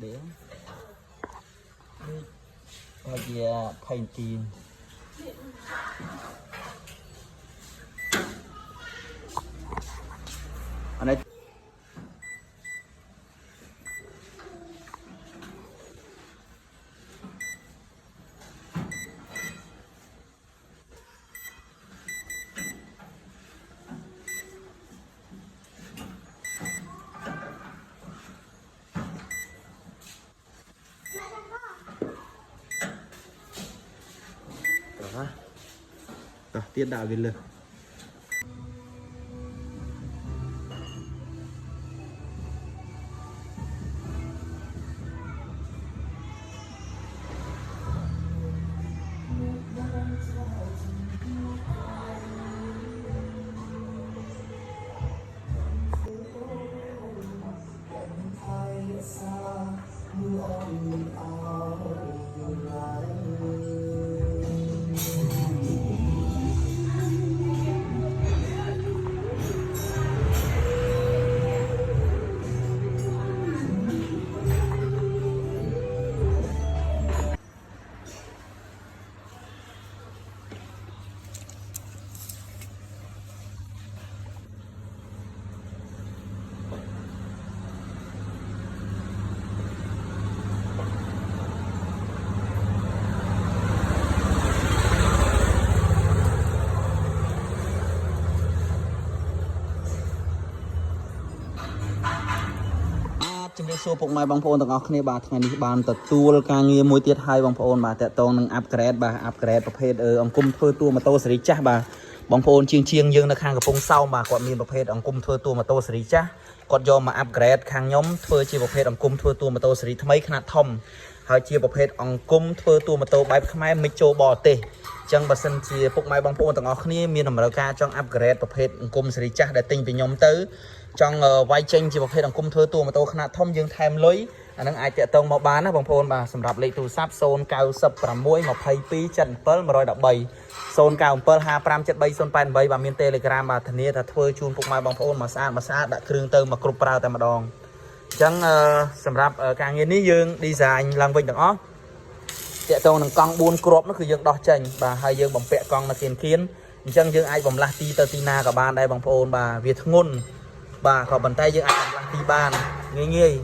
để bây giờ thành tiền anh ấy tiết đạo viên lựcជំរាបសួរពុកម៉ែបងប្អូនទាំងអស់គ្នាបាទថ្ងៃនេះបានទទួលការងារមួយទៀតហើយបងប្អូនបាទតកតងនឹង upgrade បាទ upgrade ប្រភេទអង្គមធ្វើតួម៉ូតូស៊េរីចាស់បាទបងប្អូនជាងយើងនៅខាងកំពង់សោមបាទគាត់មានប្រភេទអង្គមធ្វើតួម៉ូតូស៊េរីចាស់គាត់យកមក upgrade ខាងខ្ញុំធ្វើជាប្រភេទអង្គមធ្វើតួម៉ូតូស៊េរីថ្មីខ្នាតធំហើយជាប្រភេទអង្គមធ្វើតួម៉ូតូបែបខ្មែរមិនចូលបរទេសអញ្ចឹងបើសិនជាពុកម៉ែបងប្អូនទាំងអស់គ្នាមានតម្រូវការចង់ upgrade ប្រភេទអង្គមស៊េរីចាស់ដែលទិញពីខ្ញុំទៅចង់វាយចេញជាប្រភេទអង្គមធ្វើតួម៉ូតូខ្នាតធំយើងថែមលុយអានឹងអាចតាក់ទងមកបានណាបងប្អូនបាទសម្រាប់លេខទូរស័ព្ទ096 22 77 113 097 557308បាទមាន Telegram បាទធានាថាធ្វើជូនពុកម៉ែបងប្អូនមកស្អាតដាក់គ្រឿងទៅមកគ្រប់ប្រើតែម្ដងអញ្ចឹងសម្រាប់ការងារនេះយើង design ឡើងវិញទាំងអស់តាក់ទងនឹងកង់4គ្រាប់នោះគឺយើងដោះចេញបាទហើយយើងបំពាក់កង់នៅគៀនអញ្ចឹងយើងអាចបំលាស់ទីទៅទីណាក៏បានដែរបងប្អូនបាទវាធ្ងន់បាទក៏ប៉ុន្តែយើងអាចបំលាស់ទីបានងាយ